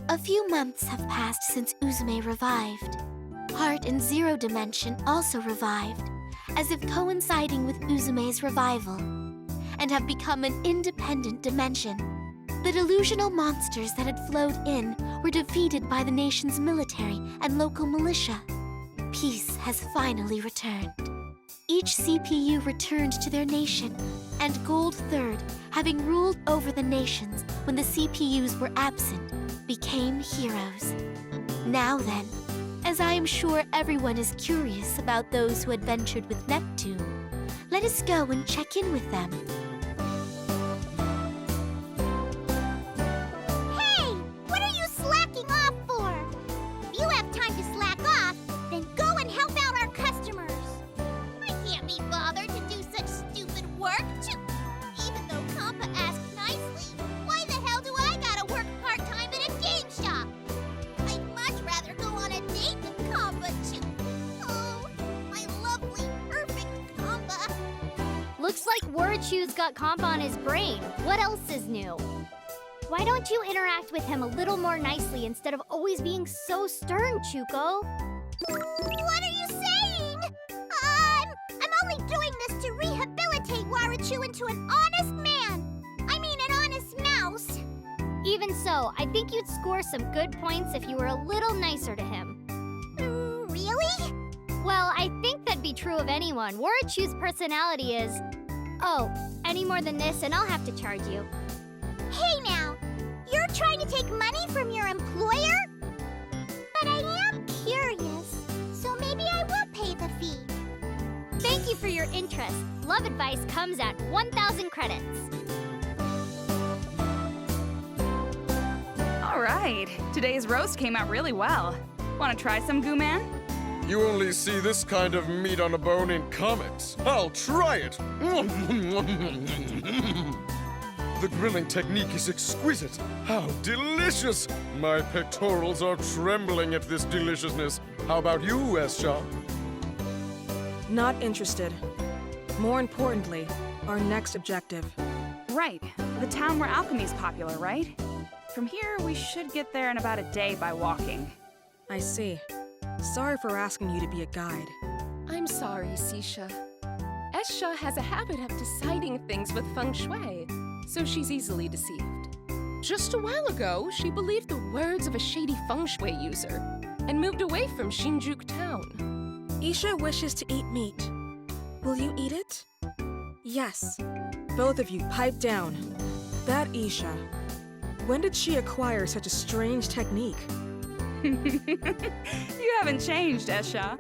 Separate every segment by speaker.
Speaker 1: A few months have passed since Uzume revived. Heart in Zero Dimension also revived, as if coinciding with Uzume's revival, and have become an independent dimension. The delusional monsters that had flowed in were defeated by the nation's military and local militia. Peace has finally returned. Each CPU returned to their nation, and Gold Third, having ruled over the nations when the CPUs were absent, became heroes. Now then, as I am sure everyone is curious about those who adventured with Neptune, let us go and check in with them.
Speaker 2: Hey! What are you slacking off for? If you have time to slack off, then go and help out our customers. I can't be bothered to do such stupid work. Even though Compa asked nicely, why the hell do I gotta work part-time at a game shop? I'd much rather go on a date with Compa, Oh, my lovely, perfect Compa.
Speaker 3: Looks like Wordchew's got Compa on his brain. What else is new? Why don't you interact with him a little more nicely instead of always being so stern, Chuko?
Speaker 2: What are you saying? I'm only doing this to rehabilitate Warachu into an honest man. I mean, an honest mouse.
Speaker 3: Even so, I think you'd score some good points if you were a little nicer to him.
Speaker 2: Really?
Speaker 3: Well, I think that'd be true of anyone. Wordchew's personality is... Oh, any more than this and I'll have to charge you.
Speaker 2: Hey now, you're trying to take money from your employer? But I am curious, so maybe I will pay the fee.
Speaker 3: Thank you for your interest. Love advice comes at 1,000 credits.
Speaker 4: All right, today's roast came out really well. Want to try some, Goo Man?
Speaker 5: You only see this kind of meat on a bone in comics. I'll try it! The grilling technique is exquisite. How delicious! My pectorals are trembling at this deliciousness. How about you, Escha?
Speaker 6: Not interested. More importantly, our next objective.
Speaker 4: Right, the town where alchemy's popular, right? From here, we should get there in about a day by walking.
Speaker 6: I see. Sorry for asking you to be a guide.
Speaker 7: I'm sorry, Sisha. Escha has a habit of deciding things with feng shui, so she's easily deceived. Just a while ago, she believed the words of a shady feng shui user and moved away from Shinjuku town.
Speaker 6: Isha wishes to eat meat. Will you eat it? Yes. Both of you pipe down. That Isha. When did she acquire such a strange technique?
Speaker 4: You haven't changed, Escha.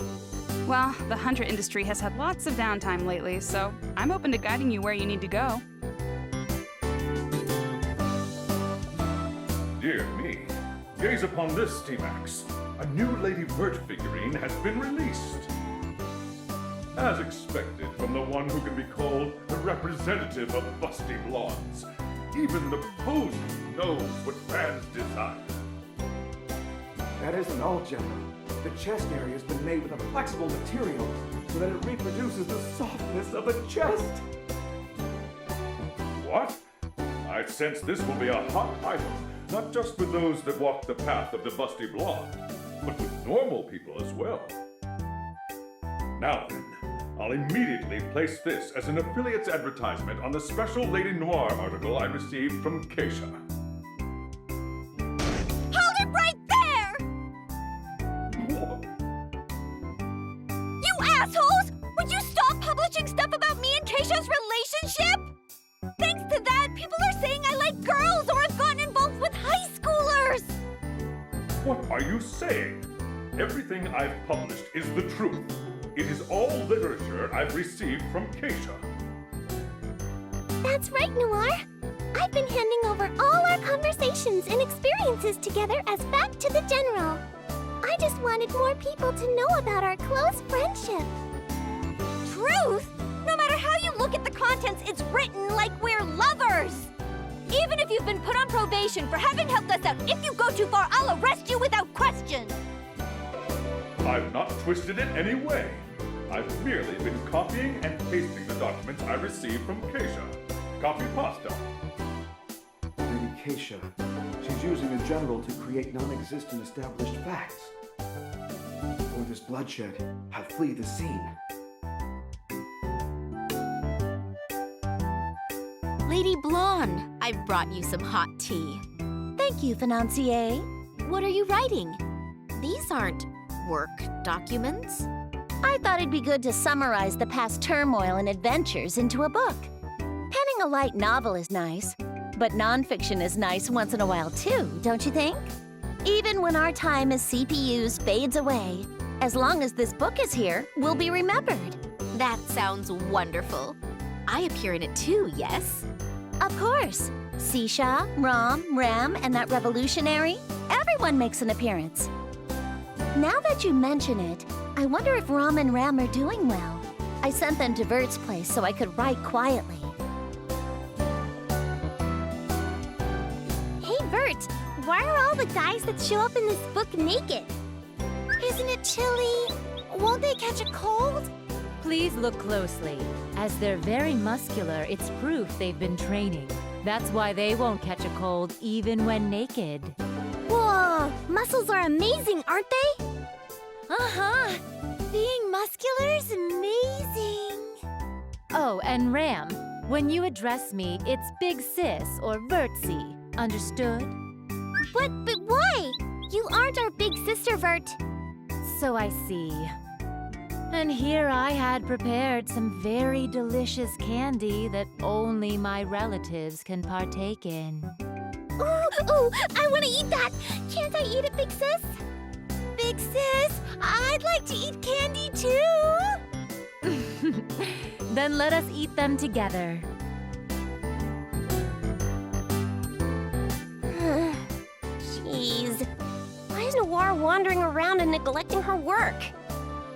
Speaker 4: Well, the hunter industry has had lots of downtime lately, so I'm open to guiding you where you need to go.
Speaker 8: Dear me, gaze upon this, T-Max. A new Lady Vert figurine has been released. As expected from the one who can be called the representative of busty blondes, even the posing knows what fans desire.
Speaker 9: That isn't all, General. The chest area has been made with a flexible material so that it reproduces the softness of a chest.
Speaker 8: What? I sense this will be a hot item, not just with those that walk the path of the busty blonde, but with normal people as well. Now then, I'll immediately place this as an affiliate's advertisement on the special Lady Noir article I received from Keisha.
Speaker 2: Hold it right there! You assholes! Would you stop publishing stuff about me and Keisha's relationship? Thanks to that, people are saying I like girls or have gotten involved with high schoolers!
Speaker 8: What are you saying? Everything I've published is the truth. It is all literature I've received from Keisha.
Speaker 2: That's right, Noir. I've been handing over all our conversations and experiences together as fact to the General. I just wanted more people to know about our close friendship. Truth? No matter how you look at the contents, it's written like we're lovers! Even if you've been put on probation for having helped us out, if you go too far, I'll arrest you without question!
Speaker 8: I've not twisted it any way. I've merely been copying and pasting the documents I received from Keisha. Copy pasta.
Speaker 9: Lady Keisha, She's using a general to create non-existent established facts. For this bloodshed, I'll flee the scene.
Speaker 1: Lady Blonde, I've brought you some hot tea. Thank you, Financier. What are you writing? These aren't work documents.
Speaker 10: I thought it'd be good to summarize the past turmoil and adventures into a book. Penning a light novel is nice, but nonfiction is nice once in a while too, don't you think? Even when our time as CPUs fades away, as long as this book is here, we'll be remembered.
Speaker 1: That sounds wonderful. I appear in it too, yes?
Speaker 10: Of course. Sisha, Rom, Ram, and that revolutionary, everyone makes an appearance. Now that you mention it, I wonder if Rom and Ram are doing well. I sent them to Vert's place so I could write quietly.
Speaker 3: Hey, Vert, why are all the guys that show up in this book naked?
Speaker 2: Isn't it chilly? Won't they catch a cold?
Speaker 11: Please look closely. As they're very muscular, it's proof they've been training. That's why they won't catch a cold even when naked.
Speaker 3: Whoa, muscles are amazing, aren't they?
Speaker 2: Uh-huh. Being muscular is amazing.
Speaker 11: Oh, and Ram, when you address me, it's Big Sis or Vertsy. Understood?
Speaker 3: But why? You aren't our big sister, Vert.
Speaker 11: So I see. And here I had prepared some very delicious candy that only my relatives can partake in.
Speaker 3: Ooh, I want to eat that. Can't I eat it, Big Sis?
Speaker 2: Big sis, I'd like to eat candy too.
Speaker 11: Then let us eat them together.
Speaker 2: Jeez. Why is Noir wandering around and neglecting her work?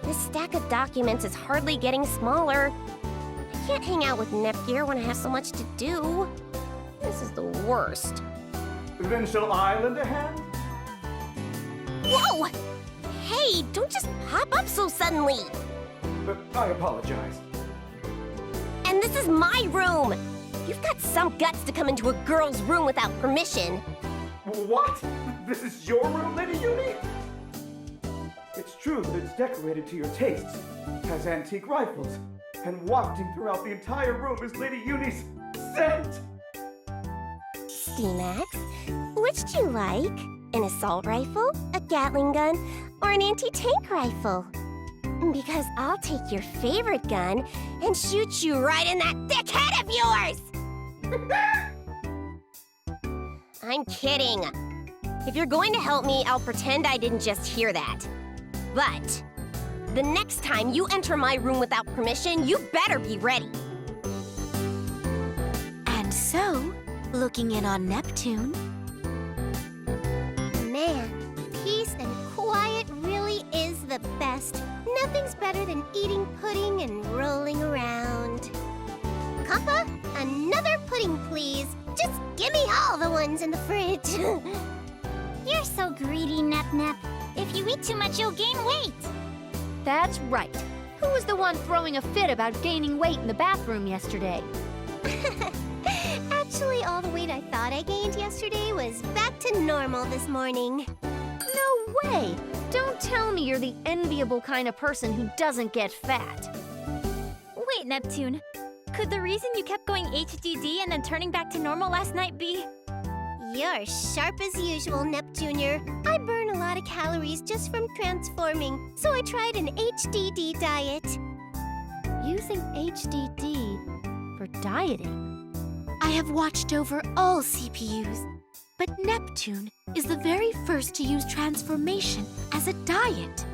Speaker 2: This stack of documents is hardly getting smaller. I can't hang out with Nepgear when I have so much to do. This is the worst.
Speaker 9: Then shall I lend a hand?
Speaker 2: Whoa! Hey, don't just pop up so suddenly.
Speaker 9: I apologize.
Speaker 2: And this is my room. You've got some guts to come into a girl's room without permission.
Speaker 9: What? This is your room, Lady Uni? It's true that it's decorated to your tastes, has antique rifles, and wafting throughout the entire room is Lady Uni's scent!
Speaker 2: Steamax, which do you like? An assault rifle, a Gatling gun, or an anti-tank rifle? Because I'll take your favorite gun and shoot you right in that thick head of yours! I'm kidding. If you're going to help me, I'll pretend I didn't just hear that. But the next time you enter my room without permission, you better be ready.
Speaker 1: And so, looking in on Neptune,
Speaker 2: Man, peace and quiet really is the best. Nothing's better than eating pudding and rolling around. Kappa, another pudding, please. Just give me all the ones in the fridge.
Speaker 3: You're so greedy, Nep Nep. If you eat too much, you'll gain weight.
Speaker 10: That's right. Who was the one throwing a fit about gaining weight in the bathroom yesterday?
Speaker 2: Actually, all the weight I thought I gained yesterday was back to normal this morning.
Speaker 10: No way! Don't tell me you're the enviable kind of person who doesn't get fat.
Speaker 3: Wait, Neptune. Could the reason you kept going HDD and then turning back to normal last night be?
Speaker 2: You're sharp as usual, Nep Jr. I burn a lot of calories just from transforming, so I tried an HDD diet.
Speaker 10: Using HDD for dieting?
Speaker 1: I have watched over all CPUs, but Neptune is the very first to use transformation as a diet.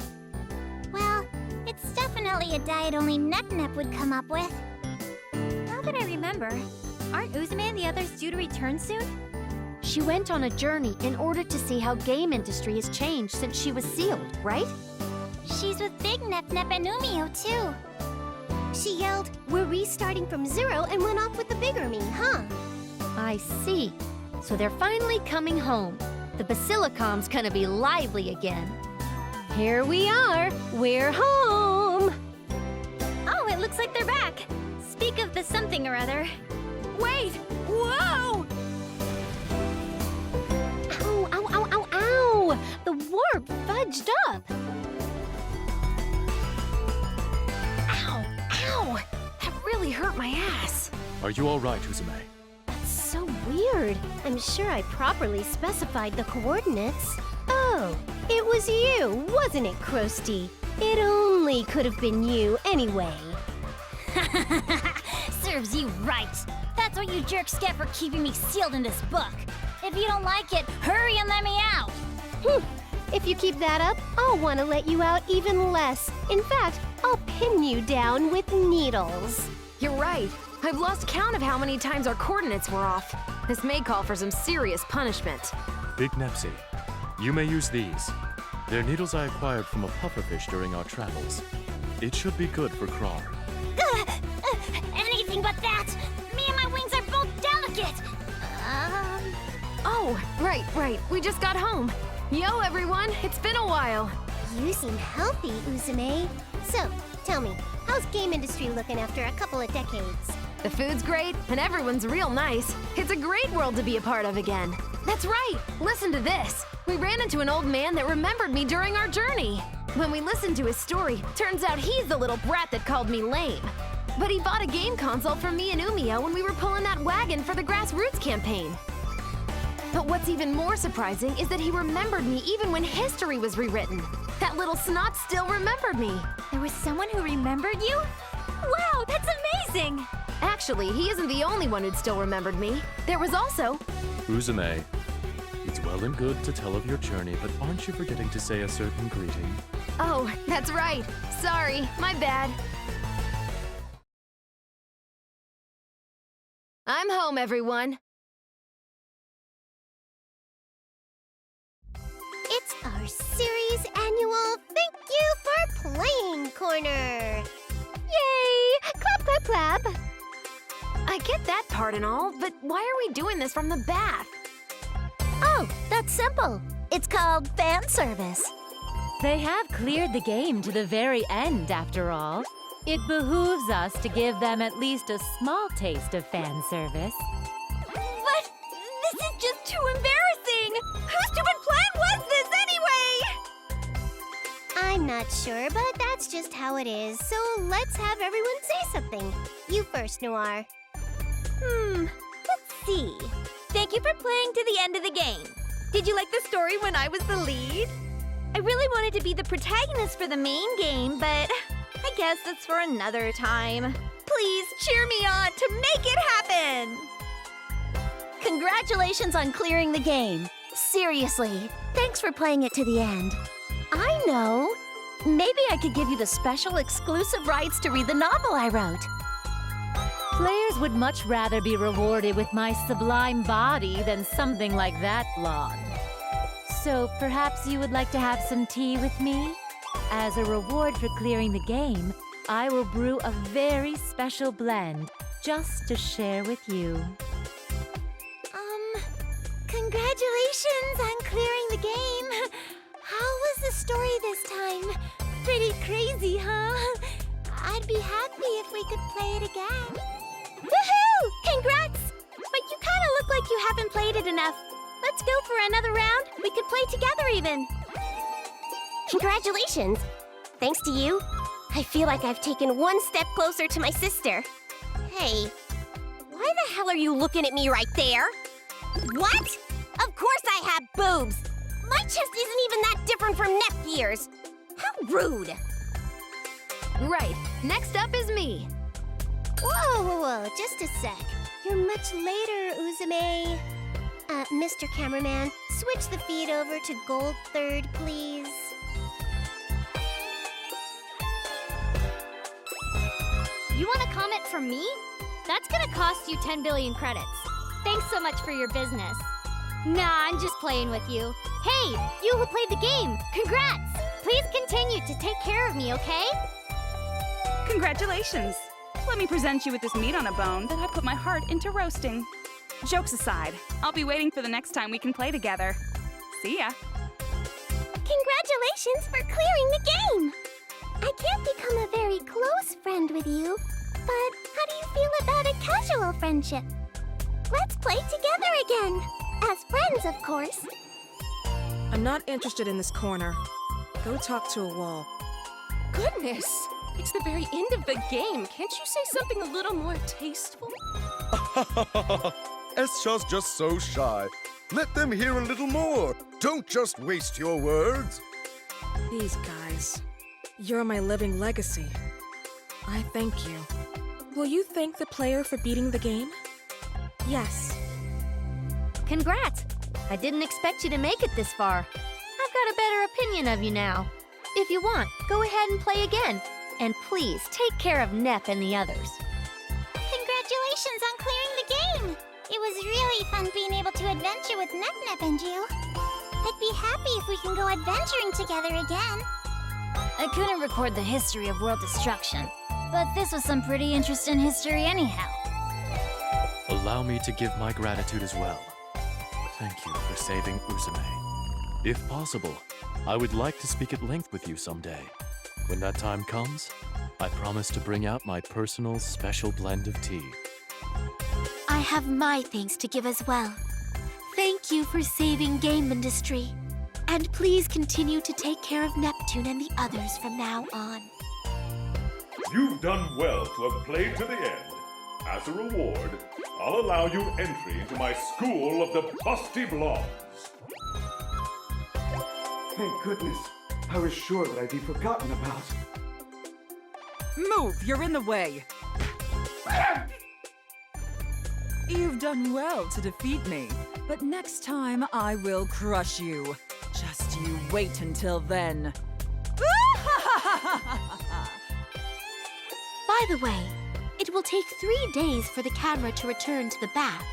Speaker 3: Well, it's definitely a diet only Nep Nep would come up with. Now that I remember, aren't Uzume and the others due to return soon?
Speaker 10: She went on a journey in order to see how game industry has changed since she was sealed, right?
Speaker 3: She's with Big Nep Nep and Umio, too.
Speaker 2: She yelled, "We're restarting from zero," and went off with the bigger me, huh?
Speaker 10: I see. So they're finally coming home. The Basilicom's gonna be lively again. Here we are. We're home.
Speaker 3: Oh, it looks like they're back. Speak of the something or other. Wait! Whoa! bandaged up.
Speaker 12: Ow! Ow! That really hurt my ass.
Speaker 13: Are you all right, Uzume?
Speaker 3: That's so weird. I'm sure I properly specified the coordinates. Oh, it was you, wasn't it, Krusty? It only could have been you anyway.
Speaker 2: Serves you right. That's what you jerks get for keeping me sealed in this book. If you don't like it, hurry and let me out.
Speaker 3: If you keep that up, I'll want to let you out even less. In fact, I'll pin you down with needles.
Speaker 12: You're right. I've lost count of how many times our coordinates were off. This may call for some serious punishment.
Speaker 13: Big Nepsy, you may use these. They're needles I acquired from a pufferfish during our travels. It should be good for Krar.
Speaker 2: Anything but that. Me and my wings are both delicate.
Speaker 12: Oh, right. We just got home. Yo, everyone. It's been a while.
Speaker 3: You seem healthy, Uzume. So, tell me, how's game industry looking after a couple of decades?
Speaker 12: The food's great, and everyone's real nice. It's a great world to be a part of again. That's right! Listen to this! We ran into an old man that remembered me during our journey. When we listened to his story, turns out he's the little brat that called me lame. But he bought a game console for me and Umio when we were pulling that wagon for the Grassroots campaign. But what's even more surprising is that he remembered me even when history was rewritten. That little snot still remembered me.
Speaker 2: There was someone who remembered you? Wow, that's amazing!
Speaker 12: Actually, he isn't the only one who'd still remembered me. There was also...
Speaker 13: Uzume, it's well and good to tell of your journey, but aren't you forgetting to say a certain greeting?
Speaker 12: Oh, that's right. Sorry, my bad. I'm home, everyone.
Speaker 3: It's our series annual Thank You for Playing Corner! Yay! Clap, clap, clap!
Speaker 12: I get that part and all, but why are we doing this from the bath?
Speaker 10: Oh, that's simple. It's called fan service.
Speaker 11: They have cleared the game to the very end, after all. It behooves us to give them at least a small taste of fan service.
Speaker 2: But this is just too embarrassing! Whose stupid plan was this anyway?
Speaker 3: I'm not sure, but that's just how it is. So let's have everyone say something. You first, Noir.
Speaker 2: Let's see. Thank you for playing to the end of the game. Did you like the story when I was the lead? I really wanted to be the protagonist for the main game, but I guess it's for another time. Please cheer me on to make it happen!
Speaker 10: Congratulations on clearing the game. Seriously, thanks for playing it to the end. I know. Maybe I could give you the special exclusive rights to read the novel I wrote.
Speaker 11: Players would much rather be rewarded with my sublime body than something like that blonde. So perhaps you would like to have some tea with me? As a reward for clearing the game, I will brew a very special blend just to share with you.
Speaker 3: Congratulations on clearing the game. How was the story this time? Pretty crazy, huh? I'd be happy if we could play it again. Woohoo! Congrats! But you kind of look like you haven't played it enough. Let's go for another round. We could play together even.
Speaker 2: Congratulations! Thanks to you, I feel like I've taken one step closer to my sister. Hey, why the hell are you looking at me right there? What? Of course I have boobs! My chest isn't even that different from Nepgear's. How rude!
Speaker 12: Right, next up is me.
Speaker 3: Whoa, just a sec. You're much later, Uzume. Mr. Cameraman, switch the feed over to Gold 3rd, please. You want a comment from me? That's gonna cost you 10 billion credits. Thanks so much for your business. Nah, I'm just playing with you. Hey, you who played the game, congrats! Please continue to take care of me, okay?
Speaker 4: Congratulations! Let me present you with this meat on a bone that I put my heart into roasting. Jokes aside, I'll be waiting for the next time we can play together. See ya!
Speaker 3: Congratulations for clearing the game! I can't become a very close friend with you, but how do you feel about a casual friendship? Let's play together again! As friends, of course.
Speaker 6: I'm not interested in this corner. Go talk to a wall.
Speaker 7: Goodness! It's the very end of the game. Can't you say something a little more tasteful?
Speaker 5: Escha's just so shy. Let them hear a little more. Don't just waste your words.
Speaker 6: These guys. You're my living legacy. I thank you. Will you thank the player for beating the game? Yes.
Speaker 14: Congrats! I didn't expect you to make it this far. I've got a better opinion of you now. If you want, go ahead and play again. And please, take care of Nep and the others.
Speaker 2: Congratulations on clearing the game! It was really fun being able to adventure with Nep and you. I'd be happy if we can go adventuring together again.
Speaker 1: I couldn't record the history of world destruction, but this was some pretty interesting history anyhow.
Speaker 13: Allow me to give my gratitude as well. Thank you for saving Uzume. If possible, I would like to speak at length with you someday. When that time comes, I promise to bring out my personal special blend of tea.
Speaker 1: I have my thanks to give as well. Thank you for saving game industry. And please continue to take care of Neptune and the others from now on.
Speaker 8: You've done well to have played to the end. As a reward, I'll allow you entry into my school of the Busty Blondes.
Speaker 9: Thank goodness. I was sure that I'd be forgotten about.
Speaker 15: Move! You're in the way! You've done well to defeat me, but next time I will crush you. Just you wait until then.
Speaker 1: By the way, it will take 3 days for the camera to return to the bath.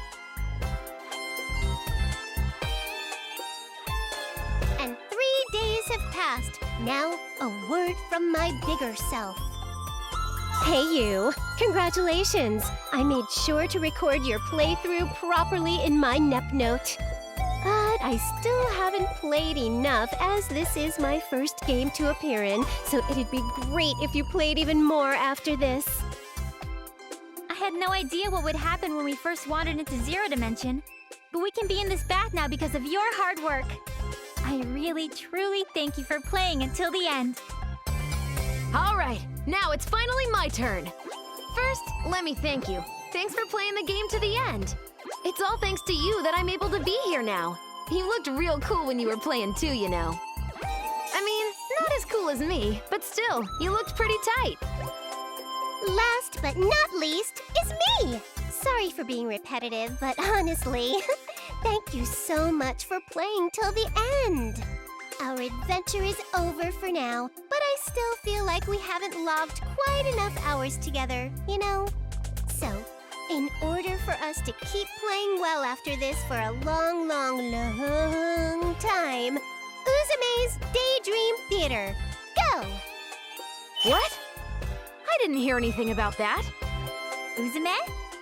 Speaker 2: And 3 days have passed. Now, a word from my bigger self.
Speaker 3: Hey you! Congratulations! I made sure to record your playthrough properly in my Nep note. But I still haven't played enough, as this is my first game to appear in, so it'd be great if you played even more after this.
Speaker 1: I had no idea what would happen when we first wandered into Zero Dimension, but we can be in this bath now because of your hard work. I really, truly thank you for playing until the end.
Speaker 12: All right, now it's finally my turn. First, let me thank you. Thanks for playing the game to the end. It's all thanks to you that I'm able to be here now. You looked real cool when you were playing too, you know. I mean, not as cool as me, but still, you looked pretty tight.
Speaker 2: Last but not least is me! Sorry for being repetitive, but honestly, thank you so much for playing till the end. Our adventure is over for now, but I still feel like we haven't logged quite enough hours together, you know? So, in order for us to keep playing well after this for a long, long, long time, Uzume's Daydream Theater, go!
Speaker 12: What? I didn't hear anything about that.
Speaker 1: Uzume,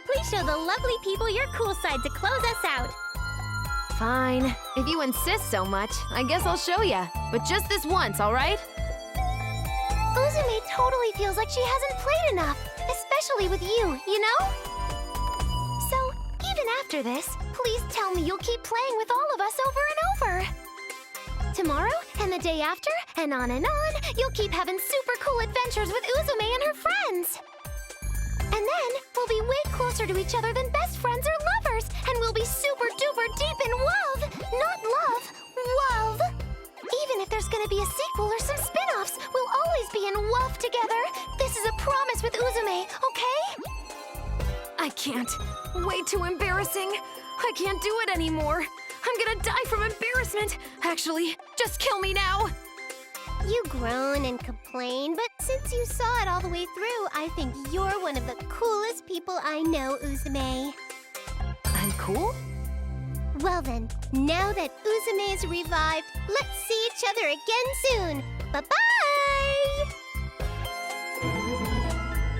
Speaker 1: please show the lovely people your cool side to close us out.
Speaker 12: Fine. If you insist so much, I guess I'll show ya. But just this once, all right?
Speaker 2: Uzume totally feels like she hasn't played enough, especially with you know? So, even after this, please tell me you'll keep playing with all of us over and over. Tomorrow, and the day after, and on, you'll keep having super cool adventures with Uzume and her friends. And then, we'll be way closer to each other than best friends or lovers, and we'll be super duper deep in love! Not love, love! Even if there's gonna be a sequel or some spin-offs, we'll always be in love together! This is a promise with Uzume, okay?
Speaker 12: I can't. Way too embarrassing. I can't do it anymore. I'm gonna die from embarrassment. Actually, just kill me now.
Speaker 2: You groan and complain, but since you saw it all the way through, I think you're one of the coolest people I know, Uzume.
Speaker 12: I'm cool?
Speaker 2: Well then, now that Uzume is revived, let's see each other again soon. Bye-bye!